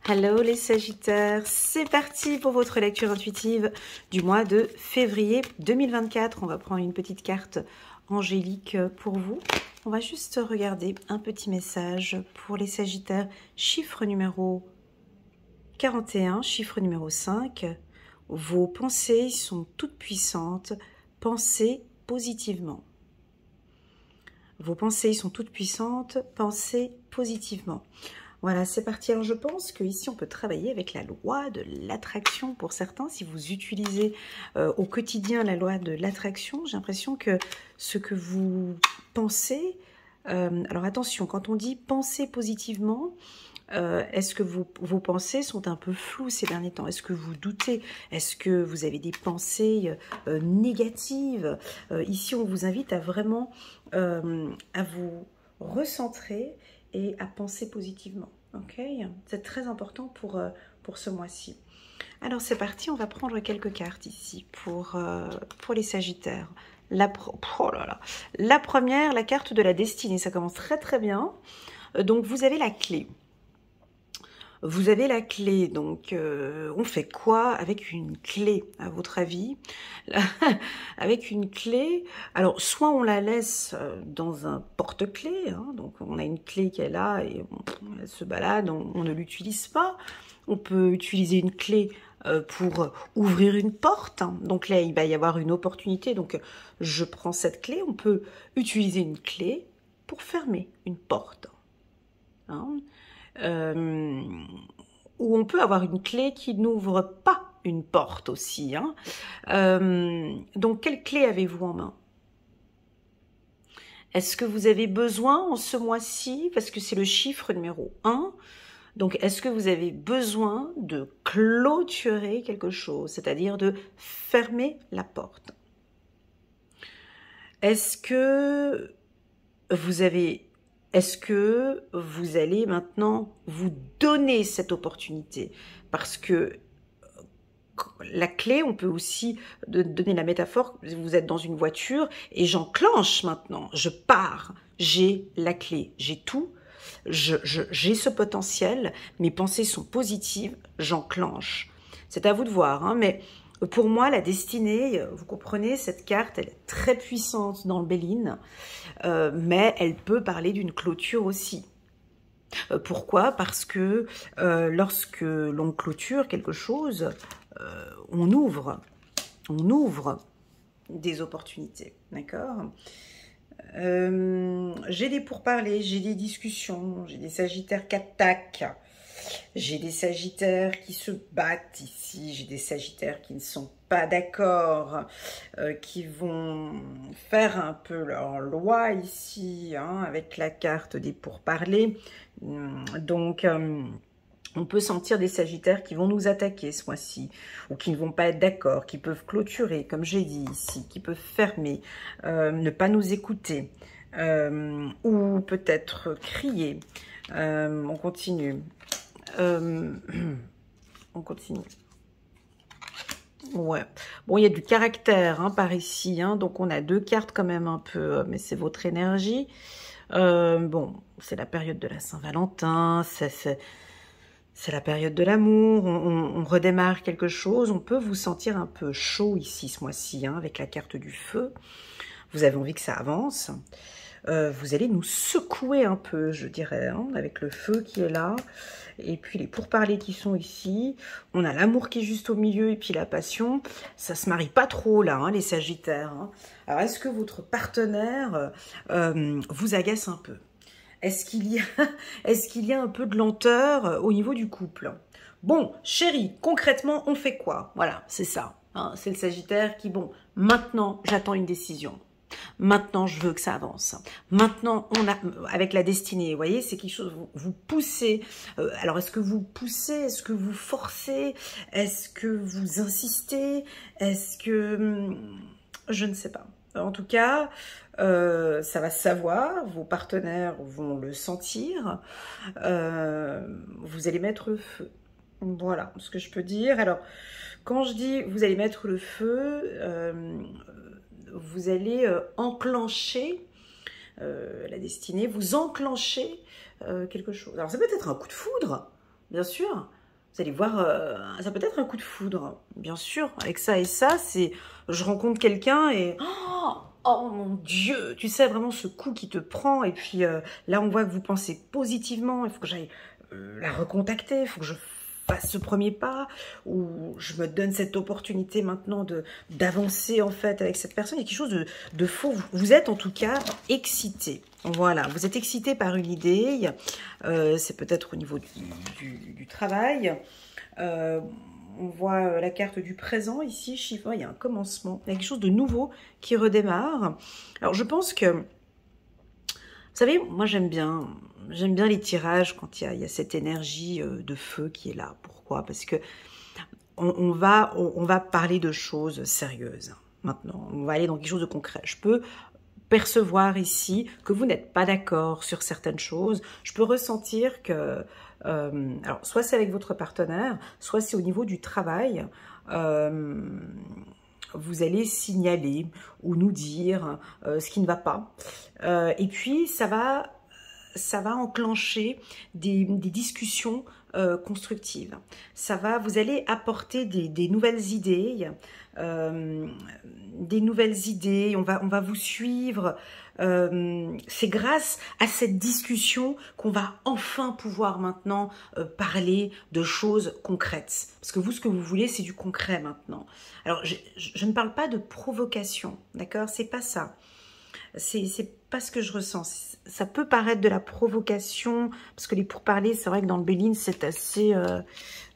Hello les Sagittaires, c'est parti pour votre lecture intuitive du mois de février 2024. On va prendre une petite carte angélique pour vous. On va juste regarder un petit message pour les Sagittaires. Chiffre numéro 41, chiffre numéro 5. Vos pensées sont toutes puissantes. Pensez positivement. Vos pensées sont toutes puissantes. Pensez positivement. Voilà, c'est parti. Alors, je pense qu'ici, on peut travailler avec la loi de l'attraction pour certains. Si vous utilisez au quotidien la loi de l'attraction, j'ai l'impression que ce que vous pensez... alors, attention, quand on dit « penser positivement », est-ce que vos pensées sont un peu floues ces derniers temps? Est-ce que vous doutez? Est-ce que vous avez des pensées négatives? Ici, on vous invite à vraiment à vous recentrer et à penser positivement. Ok, c'est très important pour ce mois-ci. Alors c'est parti, on va prendre quelques cartes ici pour les Sagittaires. Oh là là. La première, la carte de la destinée, ça commence très très bien. Donc vous avez la clé. Vous avez la clé, donc on fait quoi avec une clé, à votre avis? Avec une clé, alors soit on la laisse dans un porte-clés, hein, donc on a une clé qui est là et elle se balade, on ne l'utilise pas. On peut utiliser une clé pour ouvrir une porte, hein. Donc là il va y avoir une opportunité, donc je prends cette clé. On peut utiliser une clé pour fermer une porte, hein. Ou on peut avoir une clé qui n'ouvre pas une porte aussi, hein. Donc, quelle clé avez-vous en main? Est-ce que vous avez besoin en ce mois-ci, parce que c'est le chiffre numéro 1, donc est-ce que vous avez besoin de clôturer quelque chose, c'est-à-dire de fermer la porte? Est-ce que vous avez... Est-ce que vous allez maintenant vous donner cette opportunité? Parce que la clé, on peut aussi donner la métaphore, vous êtes dans une voiture et j'enclenche maintenant, je pars, j'ai la clé, j'ai tout, j'ai ce potentiel, mes pensées sont positives, j'enclenche. C'est à vous de voir, hein, mais pour moi, la destinée, vous comprenez, cette carte, elle est très puissante dans le Béline, mais elle peut parler d'une clôture aussi. Pourquoi? Parce que lorsque l'on clôture quelque chose, on ouvre des opportunités, d'accord? J'ai des pourparlers, j'ai des discussions, j'ai des Sagittaires qui attaquent, j'ai des Sagittaires qui se battent ici, j'ai des Sagittaires qui ne sont pas d'accord, qui vont faire un peu leur loi ici, hein, avec la carte des pourparlers. Donc, on peut sentir des Sagittaires qui vont nous attaquer ce mois-ci, ou qui ne vont pas être d'accord, qui peuvent clôturer, comme j'ai dit ici, qui peuvent fermer, ne pas nous écouter, ou peut-être crier. On continue. On continue. Ouais. Bon, il y a du caractère hein, par ici, hein, donc on a deux cartes quand même un peu, mais c'est votre énergie. Bon, c'est la période de la Saint-Valentin, c'est la période de l'amour, on redémarre quelque chose, on peut vous sentir un peu chaud ici ce mois-ci, hein, avec la carte du feu. Vous avez envie que ça avance. Vous allez nous secouer un peu, je dirais, hein, avec le feu qui est là. Et puis les pourparlers qui sont ici. On a l'amour qui est juste au milieu et puis la passion. Ça se marie pas trop là, hein, les Sagittaires, hein. Alors est-ce que votre partenaire vous agace un peu? Est-ce qu'il y a un peu de lenteur au niveau du couple? Bon, chérie, concrètement, on fait quoi? Voilà, c'est ça, hein, c'est le Sagittaire qui, bon, maintenant, j'attends une décision. Maintenant, je veux que ça avance. Maintenant, on a, avec la destinée, vous voyez, c'est quelque chose, vous poussez. Alors, est-ce que vous poussez? Est-ce que vous forcez? Est-ce que vous insistez? Est-ce que... Je ne sais pas. En tout cas, ça va se savoir, vos partenaires vont le sentir, vous allez mettre le feu. Voilà ce que je peux dire. Alors, quand je dis vous allez mettre le feu, vous allez enclencher la destinée, vous enclenchez quelque chose. Alors, ça peut être un coup de foudre, bien sûr. Vous allez voir, ça peut être un coup de foudre, bien sûr. Avec ça et ça, c'est, je rencontre quelqu'un et oh mon Dieu, tu sais vraiment ce coup qui te prend. Et puis là, on voit que vous pensez positivement. Il faut que j'aille la recontacter. Il faut que je fasse ce premier pas ou je me donne cette opportunité maintenant de d'avancer en fait avec cette personne. Il y a quelque chose de faux. Vous êtes en tout cas excité. Voilà, vous êtes excité par une idée. C'est peut-être au niveau du travail. On voit la carte du présent ici, chiffre, il y a un commencement, il y a quelque chose de nouveau qui redémarre. Alors je pense que, vous savez, moi j'aime bien les tirages quand il y a cette énergie de feu qui est là. Pourquoi? Parce que on va parler de choses sérieuses maintenant, on va aller dans quelque chose de concret. Je peux percevoir ici que vous n'êtes pas d'accord sur certaines choses. Je peux ressentir que, alors soit c'est avec votre partenaire, soit c'est au niveau du travail, vous allez signaler ou nous dire ce qui ne va pas. Et puis ça va enclencher des discussions constructives. Vous allez apporter des nouvelles idées, on va vous suivre. C'est grâce à cette discussion qu'on va enfin pouvoir maintenant parler de choses concrètes. Parce que vous, ce que vous voulez, c'est du concret maintenant. Alors, je ne parle pas de provocation, d'accord? C'est pas ça. C'est pas ce que je ressens. Ça peut paraître de la provocation, parce que les pourparlers, c'est vrai que dans le Béline, c'est assez...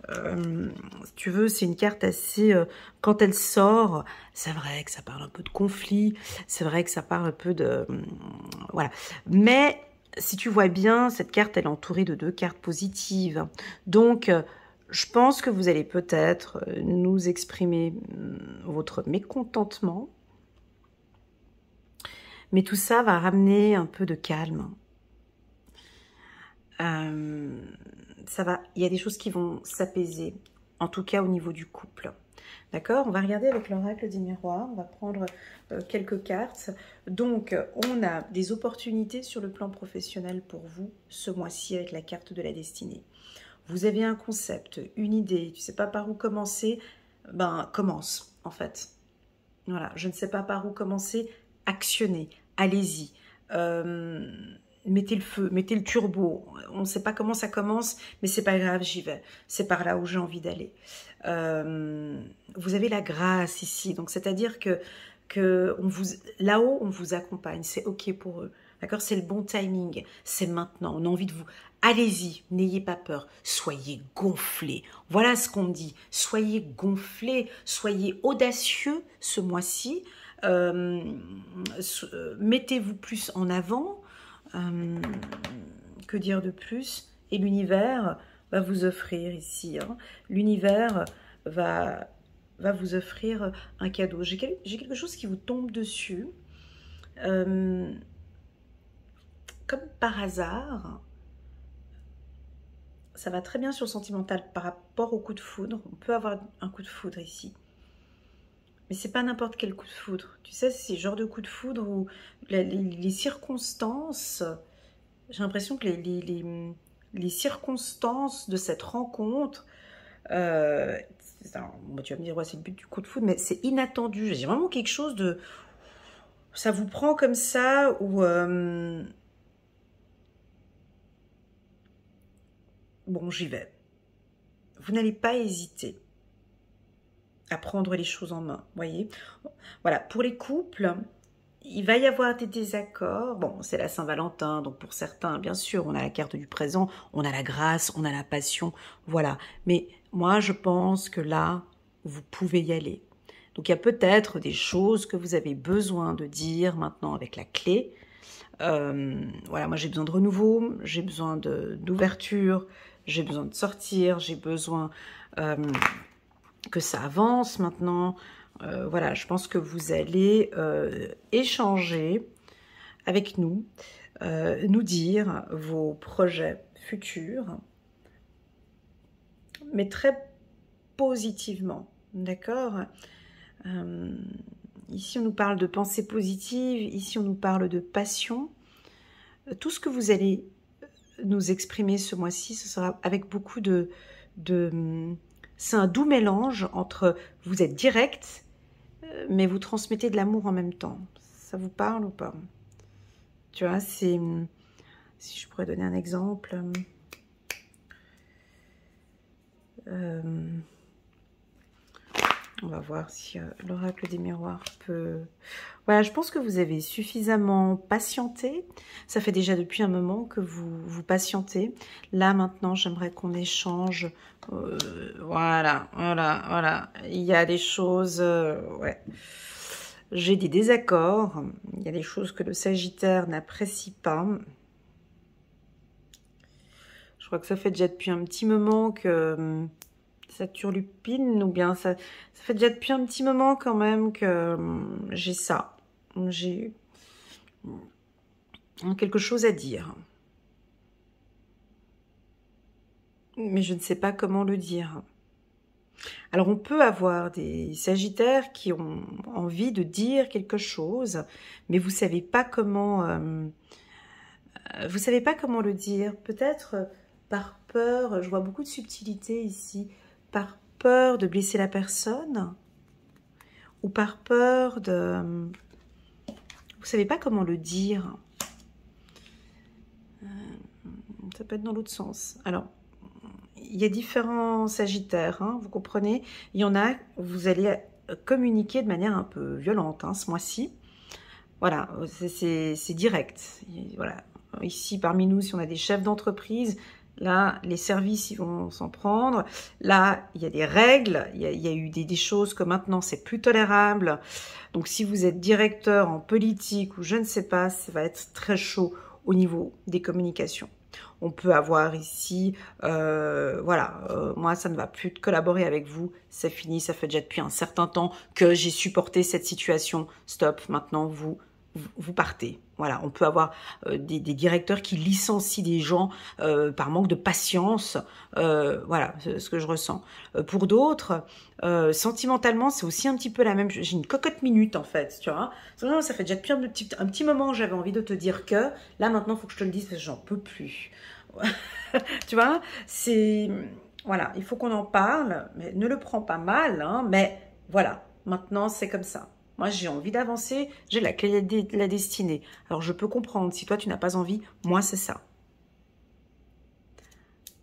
si tu veux, c'est une carte assez... quand elle sort, c'est vrai que ça parle un peu de conflit, c'est vrai que ça parle un peu de... voilà. Mais si tu vois bien, cette carte, elle est entourée de 2 cartes positives. Donc, je pense que vous allez peut-être nous exprimer votre mécontentement. Mais tout ça va ramener un peu de calme. Il y a des choses qui vont s'apaiser, en tout cas au niveau du couple. D'accord? On va regarder avec l'oracle des miroirs, on va prendre quelques cartes. Donc, on a des opportunités sur le plan professionnel pour vous ce mois-ci avec la carte de la destinée. Vous avez un concept, une idée, tu ne sais pas par où commencer, ben commence en fait. Voilà, je ne sais pas par où commencer, actionnez, allez-y. Mettez le feu, mettez le turbo. On ne sait pas comment ça commence, mais c'est pas grave, j'y vais. C'est par là où j'ai envie d'aller. Vous avez la grâce ici, donc c'est-à-dire que là-haut, on vous accompagne, c'est ok pour eux. D'accord? C'est le bon timing, c'est maintenant. On a envie de vous... Allez-y, n'ayez pas peur, soyez gonflés. Voilà ce qu'on me dit. Soyez gonflés, soyez audacieux ce mois-ci. Mettez-vous plus en avant. Que dire de plus? Et l'univers va vous offrir ici. Hein. L'univers va vous offrir un cadeau. J'ai quelque chose qui vous tombe dessus. Comme par hasard, ça va très bien sur le sentimental par rapport au coup de foudre. On peut avoir un coup de foudre ici. Mais c'est pas n'importe quel coup de foudre. Tu sais, c'est le genre de coup de foudre où les circonstances... J'ai l'impression que les circonstances de cette rencontre... alors, tu vas me dire, ouais, c'est le but du coup de foudre, mais c'est inattendu. J'ai vraiment quelque chose de... Ça vous prend comme ça, ou... Bon, j'y vais. Vous n'allez pas hésiter à prendre les choses en main, voyez. Voilà, pour les couples, il va y avoir des désaccords. Bon, c'est la Saint-Valentin, donc pour certains, bien sûr, on a la carte du présent, on a la grâce, on a la passion, voilà. Mais moi, je pense que là, vous pouvez y aller. Donc, il y a peut-être des choses que vous avez besoin de dire maintenant avec la clé. Voilà, moi, j'ai besoin de renouveau, j'ai besoin d'ouverture, j'ai besoin de sortir, j'ai besoin que ça avance maintenant. Voilà, je pense que vous allez échanger avec nous, nous dire vos projets futurs, mais très positivement, d'accord? Ici, on nous parle de pensée positive, ici, on nous parle de passion. Tout ce que vous allez nous exprimer ce mois-ci, ce sera avec beaucoup c'est un doux mélange entre vous êtes direct, mais vous transmettez de l'amour en même temps. Ça vous parle ou pas? Tu vois, c'est... Si je pourrais donner un exemple... on va voir si l'oracle des miroirs peut... Voilà, je pense que vous avez suffisamment patienté. Ça fait déjà depuis un moment que vous patientez. Là, maintenant, j'aimerais qu'on échange. Voilà. Il y a des choses... ouais. J'ai des désaccords. Il y a des choses que le Sagittaire n'apprécie pas. Je crois que ça fait déjà depuis un petit moment que... ça turlupine, ou bien ça fait déjà depuis un petit moment quand même que j'ai ça. J'ai quelque chose à dire. Mais je ne sais pas comment le dire. Alors on peut avoir des Sagittaires qui ont envie de dire quelque chose, mais vous savez pas comment... vous savez pas comment le dire. Peut-être par peur, je vois beaucoup de subtilité ici, par peur de blesser la personne, ou par peur de... Vous savez pas comment le dire. Ça peut être dans l'autre sens. Alors, il y a différents Sagittaires, hein, vous comprenez. Il y en a, vous allez communiquer de manière un peu violente, hein, ce mois-ci. Voilà, c'est direct. Voilà. Ici, parmi nous, si on a des chefs d'entreprise, là, les services, ils vont s'en prendre. Là, il y a des règles, il y a eu des choses que maintenant, c'est plus tolérable. Donc, si vous êtes directeur en politique ou je ne sais pas, ça va être très chaud au niveau des communications. On peut avoir ici, voilà, moi, ça ne va plus collaborer avec vous. C'est fini, ça fait déjà depuis un certain temps que j'ai supporté cette situation. Stop, maintenant, vous partez. Voilà, on peut avoir des directeurs qui licencient des gens par manque de patience. Voilà, c'est ce que je ressens. Pour d'autres, sentimentalement, c'est aussi un petit peu la même. J'ai une cocotte minute, en fait, tu vois. Ça fait déjà depuis un petit moment que j'avais envie de te dire que, là, maintenant, il faut que je te le dise parce que j'en peux plus. Tu vois, c'est... Voilà, il faut qu'on en parle, mais ne le prends pas mal, hein, mais voilà, maintenant, c'est comme ça. Moi, j'ai envie d'avancer, j'ai la clé de la destinée. Alors, je peux comprendre, si toi, tu n'as pas envie, moi, c'est ça.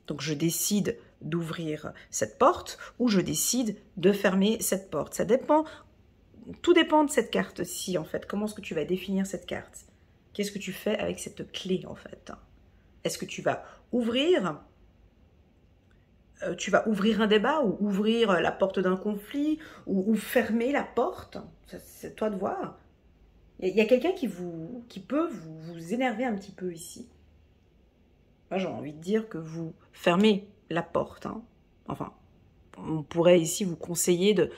Donc, je décide d'ouvrir cette porte ou je décide de fermer cette porte. Ça dépend, tout dépend de cette carte-ci, en fait. Comment est-ce que tu vas définir cette carte? Qu'est-ce que tu fais avec cette clé, en fait? Est-ce que tu vas ouvrir un débat ou ouvrir la porte d'un conflit ou fermer la porte? C'est toi de voir. Il y a quelqu'un qui peut vous énerver un petit peu ici. Moi, j'ai envie de dire que vous fermez la porte. Hein. Enfin, on pourrait ici vous conseiller de...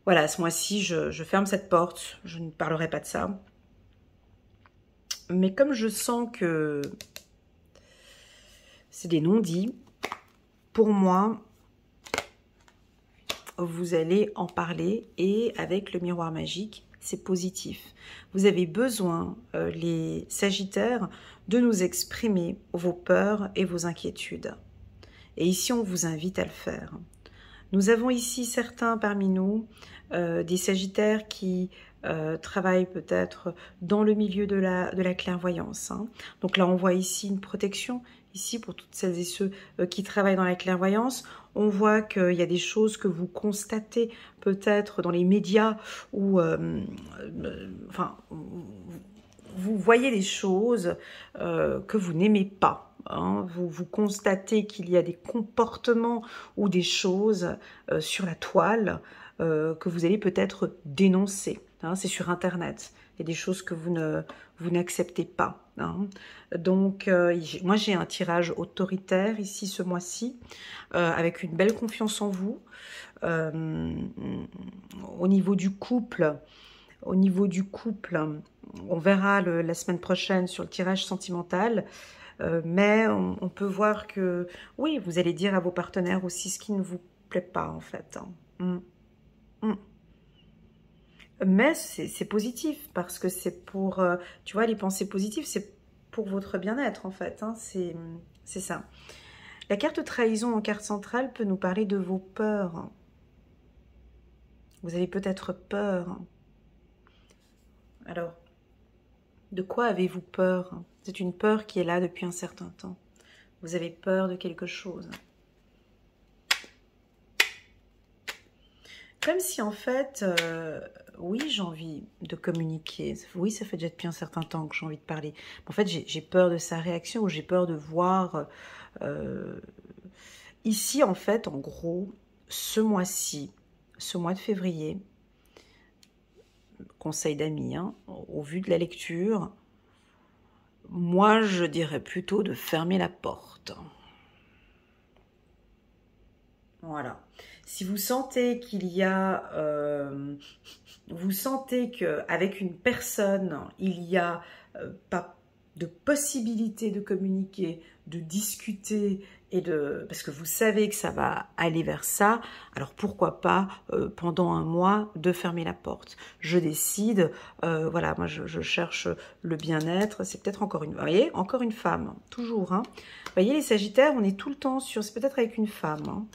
Voilà, ce mois-ci, je ferme cette porte. Je ne parlerai pas de ça. Mais comme je sens que c'est des non-dits, pour moi, vous allez en parler et avec le miroir magique, c'est positif. Vous avez besoin, les Sagittaires, de nous exprimer vos peurs et vos inquiétudes. Et ici, on vous invite à le faire. Nous avons ici certains parmi nous, des Sagittaires qui travaillent peut-être dans le milieu de la clairvoyance. Hein. Donc là, on voit ici une protection, ici pour toutes celles et ceux qui travaillent dans la clairvoyance. On voit qu'il y a des choses que vous constatez peut-être dans les médias ou enfin, vous voyez des choses que vous n'aimez pas. Hein, vous constatez qu'il y a des comportements ou des choses sur la toile que vous allez peut-être dénoncer. Hein, c'est sur Internet. Il y a des choses que vous n'acceptez pas. Hein. Donc, moi, j'ai un tirage autoritaire ici ce mois-ci, avec une belle confiance en vous. Au niveau du couple, on verra la semaine prochaine sur le tirage sentimental. Mais on peut voir que, oui, vous allez dire à vos partenaires aussi ce qui ne vous plaît pas, en fait. Mais c'est positif, parce que c'est pour, tu vois, les pensées positives, c'est pour votre bien-être en fait, hein, c'est ça. La carte trahison en carte centrale peut nous parler de vos peurs. Vous avez peut-être peur. Alors, de quoi avez-vous peur? C'est une peur qui est là depuis un certain temps. Vous avez peur de quelque chose. Comme si en fait, oui, j'ai envie de communiquer. Oui, ça fait déjà depuis un certain temps que j'ai envie de parler. En fait, j'ai peur de sa réaction ou j'ai peur de voir... ici, en fait, en gros, ce mois-ci, ce mois de février, conseil d'amis, hein, au vu de la lecture, moi, je dirais plutôt de fermer la porte. Voilà. Si vous sentez qu'il y a... vous sentez qu'avec une personne, il n'y a pas de possibilité de communiquer, de discuter, parce que vous savez que ça va aller vers ça, alors pourquoi pas pendant un mois de fermer la porte. Je décide, voilà, moi je cherche le bien-être, c'est peut-être encore une, vous voyez, encore une femme, toujours. Hein. Vous voyez les Sagittaires, on est tout le temps sur, c'est peut-être avec une femme. Hein.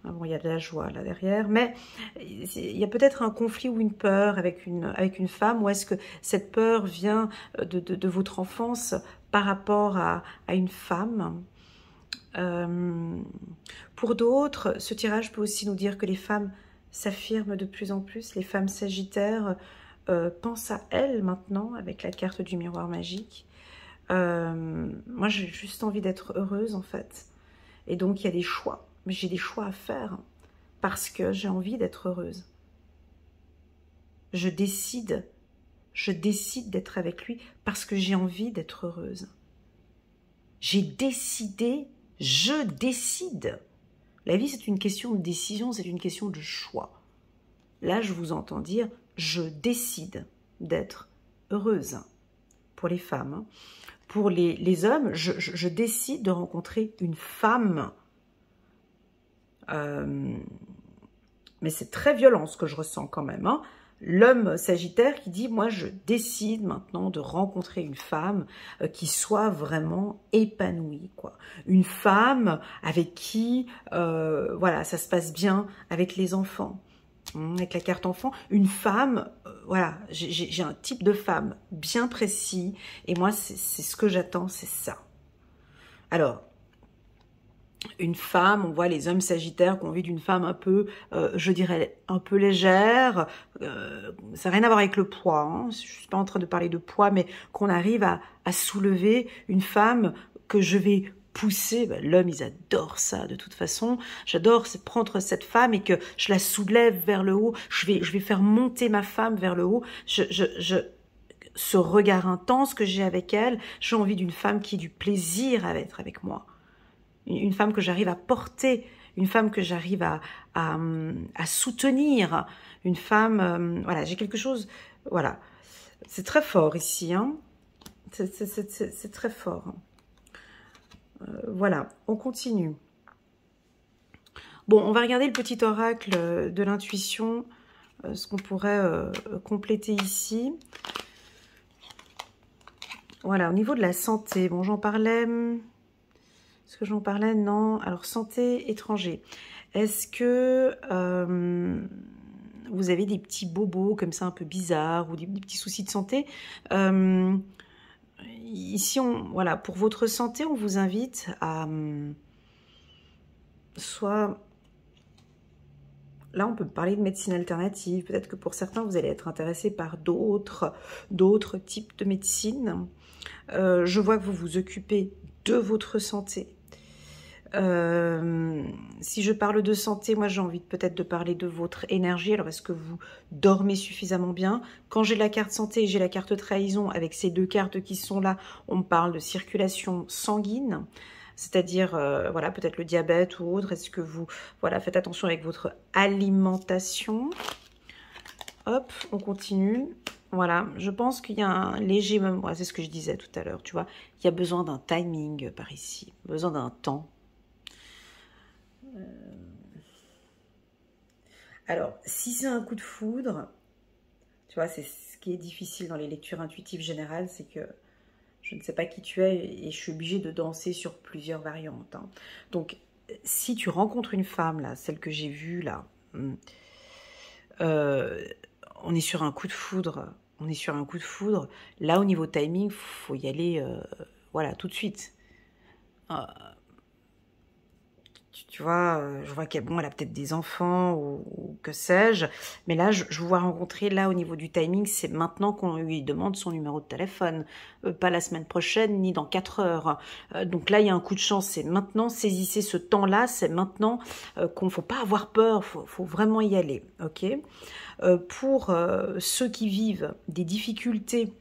Bon, il y a de la joie là derrière, mais il y a peut-être un conflit ou une peur avec une femme, ou est-ce que cette peur vient de votre enfance par rapport à une femme? Pour d'autres, ce tirage peut aussi nous dire que les femmes s'affirment de plus en plus, les femmes sagittaires pensent à elles maintenant avec la carte du miroir magique. Moi j'ai juste envie d'être heureuse en fait, et donc il y a des choix. Mais j'ai des choix à faire parce que j'ai envie d'être heureuse. Je décide d'être avec lui parce que j'ai envie d'être heureuse. J'ai décidé, je décide. La vie, c'est une question de décision, c'est une question de choix. Là, je vous entends dire, je décide d'être heureuse. Pour les femmes. Hein. Pour les hommes, je décide de rencontrer une femme. Mais c'est très violent ce que je ressens quand même. Hein. L'homme sagittaire qui dit, moi je décide maintenant de rencontrer une femme qui soit vraiment épanouie. Quoi. Une femme avec qui voilà, ça se passe bien avec les enfants. Avec la carte enfant, une femme, voilà, j'ai un type de femme bien précis. Et moi, c'est ce que j'attends, c'est ça. Alors, une femme, on voit les hommes sagittaires qui ont envie d'une femme un peu, je dirais, un peu légère. Ça n'a rien à voir avec le poids. Hein. Je ne suis pas en train de parler de poids, mais qu'on arrive à soulever une femme que je vais pousser. Ben, l'homme, ils adorent ça de toute façon. J'adore prendre cette femme et que je la soulève vers le haut. Je vais faire monter ma femme vers le haut. Ce regard intense que j'ai avec elle, j'ai envie d'une femme qui ait du plaisir à être avec moi. Une femme que j'arrive à porter, une femme que j'arrive à soutenir, une femme, voilà, j'ai quelque chose, voilà, c'est très fort ici, hein, c'est très fort. Voilà, on continue. Bon, on va regarder le petit oracle de l'intuition, ce qu'on pourrait compléter ici. Voilà, au niveau de la santé, bon, j'en parlais... Est-ce que j'en parlais? Non. Alors, santé étranger. Est-ce que vous avez des petits bobos comme ça un peu bizarres ou des petits soucis de santé? Ici, voilà, pour votre santé, on vous invite à soit... Là, on peut parler de médecine alternative. Peut-être que pour certains, vous allez être intéressé par d'autres types de médecine. Je vois que vous vous occupez de votre santé. Si je parle de santé, moi j'ai envie peut-être de parler de votre énergie. Alors est-ce que vous dormez suffisamment bien? Quand j'ai la carte santé et j'ai la carte trahison, avec ces deux cartes qui sont là, on me parle de circulation sanguine. C'est-à-dire, voilà, peut-être le diabète ou autre. Est-ce que vous, voilà, faites attention avec votre alimentation? Hop, on continue. Voilà, je pense qu'il y a un léger... Ouais, c'est ce que je disais tout à l'heure, tu vois. Il y a besoin d'un timing par ici, besoin d'un temps. Alors, si c'est un coup de foudre, tu vois, c'est ce qui est difficile dans les lectures intuitives générales, c'est que Je ne sais pas qui tu es et je suis obligée de danser sur plusieurs variantes. Hein. Donc, si tu rencontres une femme, là, celle que j'ai vue, là, on est sur un coup de foudre. On est sur un coup de foudre. Là, au niveau timing, faut y aller, voilà, tout de suite. Tu vois, je vois qu'elle bon, elle a peut-être des enfants ou que sais-je. Mais là, je vous vois rencontrer, là, au niveau du timing, c'est maintenant qu'on lui demande son numéro de téléphone. Pas la semaine prochaine, ni dans 4 heures. Donc là, il y a un coup de chance. C'est maintenant, saisissez ce temps-là. C'est maintenant qu'on ne faut pas avoir peur. Faut vraiment y aller. Ok. Pour ceux qui vivent des difficultés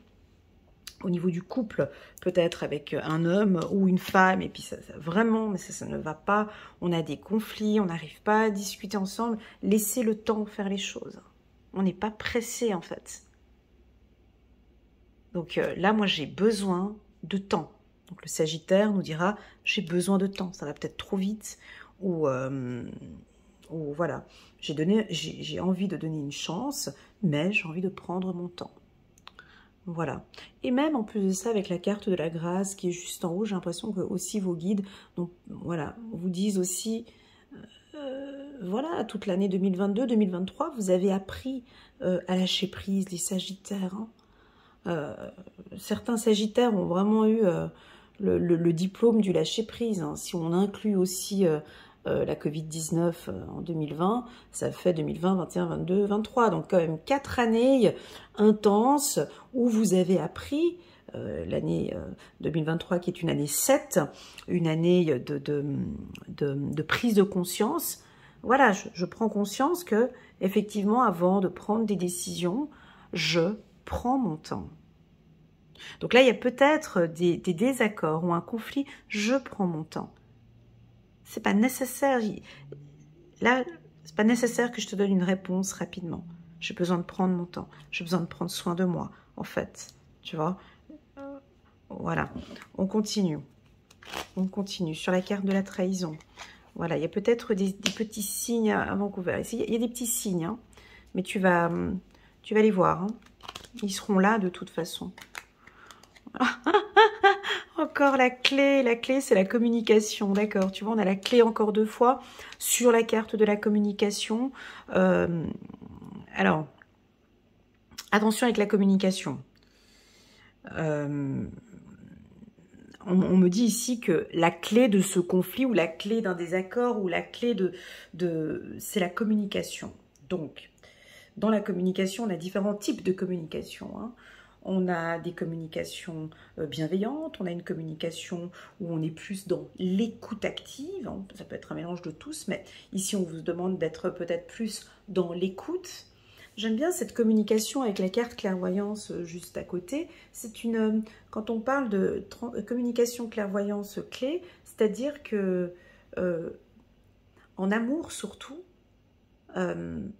au niveau du couple, peut-être avec un homme ou une femme, et puis ça vraiment, mais ça ne va pas, on a des conflits, on n'arrive pas à discuter ensemble, laissez le temps faire les choses. On n'est pas pressé en fait. Donc là, moi j'ai besoin de temps. Donc le Sagittaire nous dira, j'ai besoin de temps, ça va peut-être trop vite, ou voilà, j'ai envie de donner une chance, mais j'ai envie de prendre mon temps. Voilà. Et même en plus de ça, avec la carte de la grâce qui est juste en haut, j'ai l'impression que aussi vos guides, donc voilà, vous disent aussi, voilà, toute l'année 2022-2023, vous avez appris à lâcher prise, les Sagittaires. Hein. Certains Sagittaires ont vraiment eu le diplôme du lâcher prise. Hein. Si on inclut aussi la Covid-19 en 2020, ça fait 2020, 21, 22, 23. Donc quand même 4 années intenses où vous avez appris l'année 2023 qui est une année 7, une année de prise de conscience. Voilà, je prends conscience que effectivement avant de prendre des décisions, je prends mon temps. Donc là, il y a peut-être des désaccords ou un conflit, je prends mon temps. C'est pas nécessaire. Là, c'est pas nécessaire que je te donne une réponse rapidement. J'ai besoin de prendre mon temps. J'ai besoin de prendre soin de moi, en fait. Tu vois? Voilà. On continue. On continue. Sur la carte de la trahison. Voilà. Il y a peut-être des petits signes avant qu'on verra. Il y a des petits signes, hein, mais tu vas les voir. Hein. Ils seront là de toute façon. Encore la clé c'est la communication, d'accord, tu vois, on a la clé encore 2 fois sur la carte de la communication. Alors, attention avec la communication. On me dit ici que la clé de ce conflit ou la clé d'un désaccord ou la clé c'est la communication. Donc, dans la communication, on a différents types de communication, hein. On a des communications bienveillantes, on a une communication où on est plus dans l'écoute active, hein. Ça peut être un mélange de tous, mais ici on vous demande d'être peut-être plus dans l'écoute. J'aime bien cette communication avec la carte clairvoyance juste à côté. C'est une, quand on parle de communication clairvoyance clé, c'est-à-dire que en amour surtout, on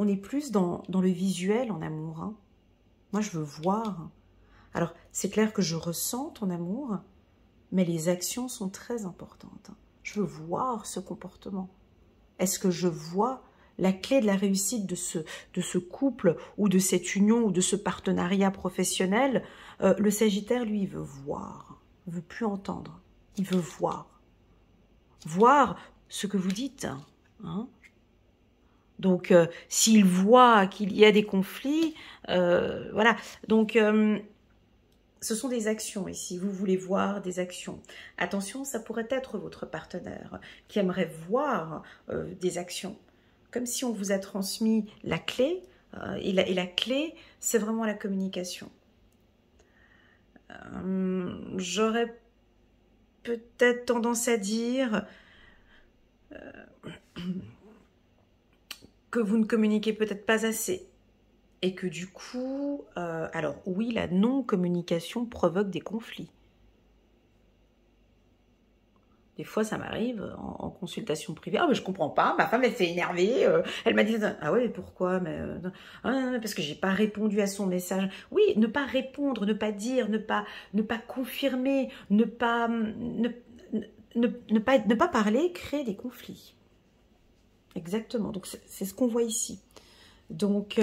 est plus dans le visuel en amour, hein. Moi, je veux voir. Alors, c'est clair que je ressens ton amour, mais les actions sont très importantes. Je veux voir ce comportement. Est-ce que je vois la clé de la réussite de ce couple ou de cette union ou de ce partenariat professionnel? Le Sagittaire, lui, il veut voir. Il ne veut plus entendre. Il veut voir. Voir ce que vous dites. Hein? Donc, s'il voit qu'il y a des conflits, voilà. Donc, ce sont des actions ici. Vous voulez voir des actions. Attention, ça pourrait être votre partenaire qui aimerait voir des actions. Comme si on vous a transmis la clé, et la clé, c'est vraiment la communication. J'aurais peut-être tendance à dire... que vous ne communiquez peut-être pas assez et que du coup, alors oui, la non-communication provoque des conflits. Des fois, ça m'arrive en consultation privée. Ah, mais je comprends pas, ma femme, elle s'est énervée, elle m'a dit, ah ouais, mais pourquoi? Mais parce que j'ai pas répondu à son message. Oui, ne pas répondre, ne pas dire, ne pas confirmer, ne pas parler, crée des conflits. Exactement, donc c'est ce qu'on voit ici. Donc,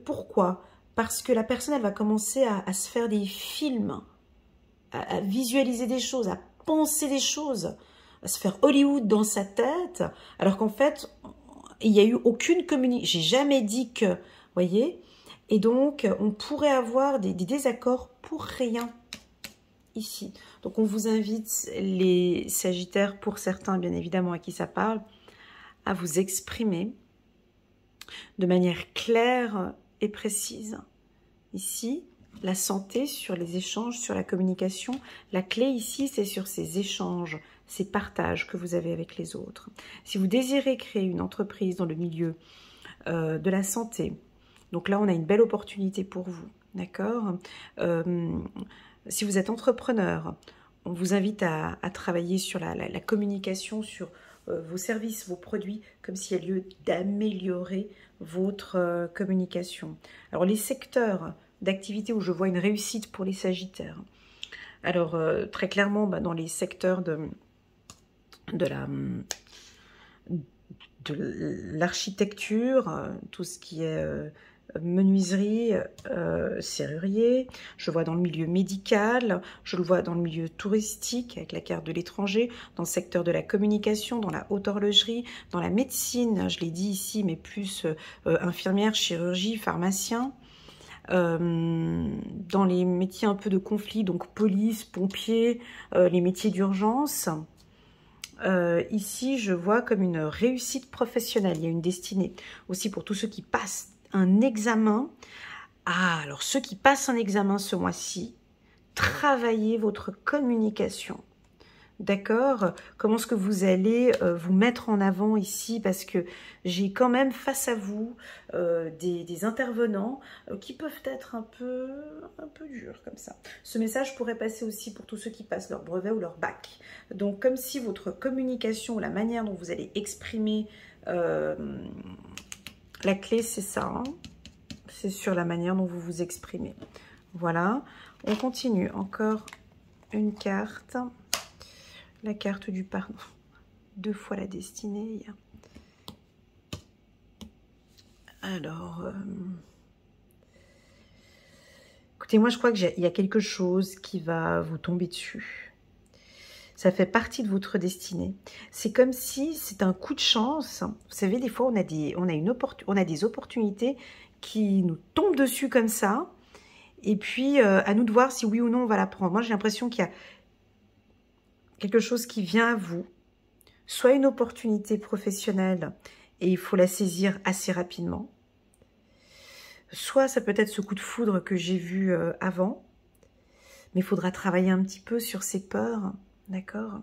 pourquoi? parce que la personne, elle va commencer à se faire des films, à visualiser des choses, à penser des choses, à se faire Hollywood dans sa tête, alors qu'en fait, il n'y a eu aucune communication. J'ai jamais dit que, voyez, et donc on pourrait avoir des désaccords pour rien ici. Donc on vous invite, les Sagittaires, pour certains bien évidemment à qui ça parle, à vous exprimer de manière claire et précise. Ici, la santé, sur les échanges, sur la communication. La clé ici, c'est sur ces échanges, ces partages que vous avez avec les autres. Si vous désirez créer une entreprise dans le milieu de la santé, donc là, on a une belle opportunité pour vous, d'accord? Si vous êtes entrepreneur, on vous invite à travailler sur la communication, sur vos services, vos produits, comme s'il y a lieu d'améliorer votre communication. Alors, les secteurs d'activité où je vois une réussite pour les Sagittaires. Alors, très clairement, dans les secteurs de l'architecture, tout ce qui est menuiserie, serrurier, je vois dans le milieu médical, je le vois dans le milieu touristique avec la carte de l'étranger, dans le secteur de la communication, dans la haute horlogerie, dans la médecine, je l'ai dit ici, mais plus infirmière, chirurgie, pharmacien, dans les métiers un peu de conflit, donc police, pompiers, les métiers d'urgence. Ici, je vois comme une réussite professionnelle, il y a une destinée aussi pour tous ceux qui passent un examen. Ah, alors ceux qui passent un examen ce mois-ci, travaillez votre communication. D'accord? Comment est-ce que vous allez vous mettre en avant ici? Parce que j'ai quand même face à vous des intervenants qui peuvent être un peu durs comme ça. Ce message pourrait passer aussi pour tous ceux qui passent leur brevet ou leur bac. Donc comme si votre communication, la manière dont vous allez exprimer, la clé c'est ça, hein, c'est sur la manière dont vous vous exprimez. Voilà, on continue. Encore une carte. La carte du pardon. 2 fois la destinée. Alors, écoutez, moi je crois qu'il y a quelque chose qui va vous tomber dessus. Ça fait partie de votre destinée. C'est comme si c'est un coup de chance. Vous savez, des fois, on a des opportunités qui nous tombent dessus comme ça. Et puis, à nous de voir si oui ou non on va la prendre. Moi, j'ai l'impression qu'il y a quelque chose qui vient à vous, soit une opportunité professionnelle et il faut la saisir assez rapidement, soit ça peut être ce coup de foudre que j'ai vu avant, mais il faudra travailler un petit peu sur ses peurs, d'accord?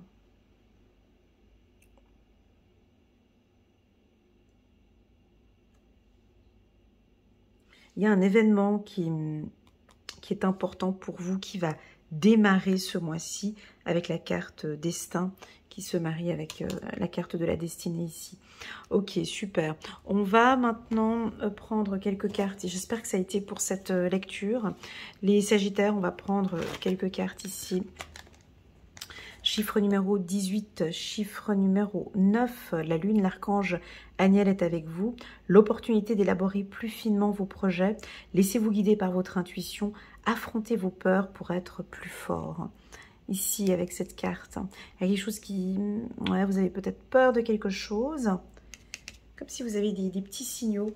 Il y a un événement qui est important pour vous, qui va démarrer ce mois-ci avec la carte destin qui se marie avec la carte de la destinée ici. Ok, super. On va maintenant prendre quelques cartes et j'espère que ça a été pour cette lecture. Les Sagittaires, on va prendre quelques cartes ici. Chiffre numéro 18, chiffre numéro 9, la lune, l'archange Aniel est avec vous. L'opportunité d'élaborer plus finement vos projets. Laissez-vous guider par votre intuition. Affrontez vos peurs pour être plus fort. Ici, avec cette carte, il y a quelque chose qui... Ouais, vous avez peut-être peur de quelque chose. Comme si vous avez des petits signaux.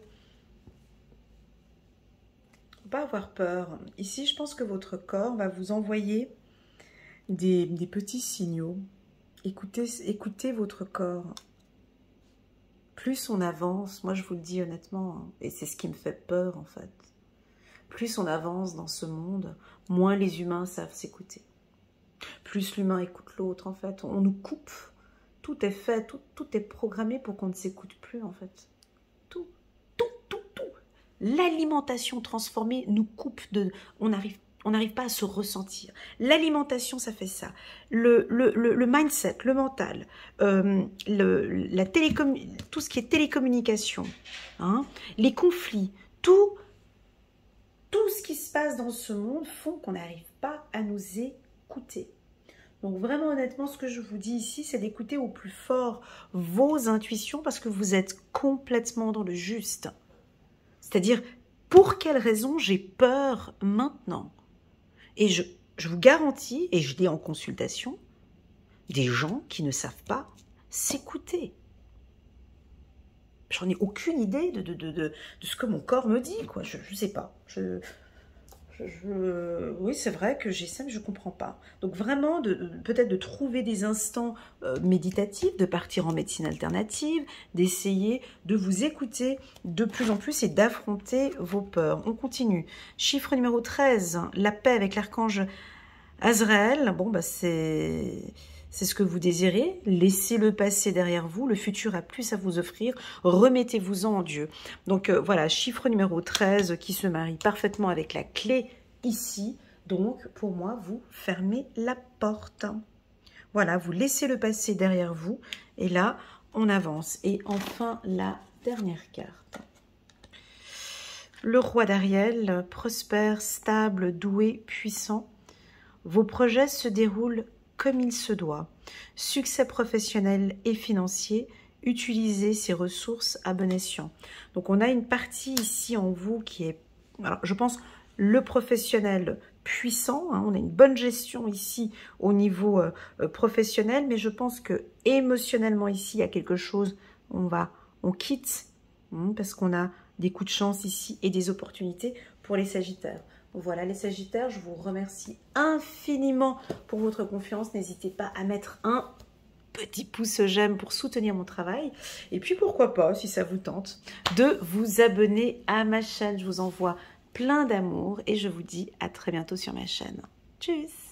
Faut pas avoir peur. Ici, je pense que votre corps va vous envoyer des petits signaux. Écoutez votre corps. Plus on avance, moi je vous le dis honnêtement, et c'est ce qui me fait peur en fait, plus on avance dans ce monde, moins les humains savent s'écouter. Plus l'humain écoute l'autre en fait, on nous coupe. Tout est fait, tout est programmé pour qu'on ne s'écoute plus en fait. Tout. L'alimentation transformée nous coupe de... On n'arrive pas à se ressentir. L'alimentation, ça fait ça. Le mindset, le mental, tout ce qui est télécommunication, hein, les conflits, tout ce qui se passe dans ce monde font qu'on n'arrive pas à nous écouter. Donc vraiment honnêtement, ce que je vous dis ici, c'est d'écouter au plus fort vos intuitions parce que vous êtes complètement dans le juste. C'est-à-dire Pour quelle raison j'ai peur maintenant? Et je vous garantis, et je l'ai en consultation, des gens qui ne savent pas s'écouter. J'en ai aucune idée de ce que mon corps me dit, quoi. Je ne sais pas. Oui, c'est vrai que j'ai ça, mais je ne comprends pas. Donc vraiment, peut-être de trouver des instants méditatifs, de partir en médecine alternative, d'essayer de vous écouter de plus en plus et d'affronter vos peurs. On continue. Chiffre numéro 13, la paix avec l'archange Azraël. Bon, bah c'est ce que vous désirez. Laissez-le passer derrière vous. Le futur a plus à vous offrir. Remettez-vous-en en Dieu. Donc voilà, chiffre numéro 13 qui se marie parfaitement avec la clé ici. Donc pour moi, vous fermez la porte. Voilà, vous laissez le passer derrière vous. Et là, on avance. Et enfin, la dernière carte. Le roi d'Ariel, prospère, stable, doué, puissant. Vos projets se déroulent comme il se doit. Succès professionnel et financier, utilisez ces ressources à bon escient. Donc on a une partie ici en vous qui est, alors je pense, le professionnel puissant, hein, on a une bonne gestion ici au niveau professionnel, mais je pense que émotionnellement ici, il y a quelque chose, on quitte, parce qu'on a des coups de chance ici et des opportunités pour les Sagittaires. Voilà les Sagittaires, je vous remercie infiniment pour votre confiance. N'hésitez pas à mettre un petit pouce j'aime pour soutenir mon travail. Et puis pourquoi pas, si ça vous tente, de vous abonner à ma chaîne. Je vous envoie plein d'amour et je vous dis à très bientôt sur ma chaîne. Tchuss!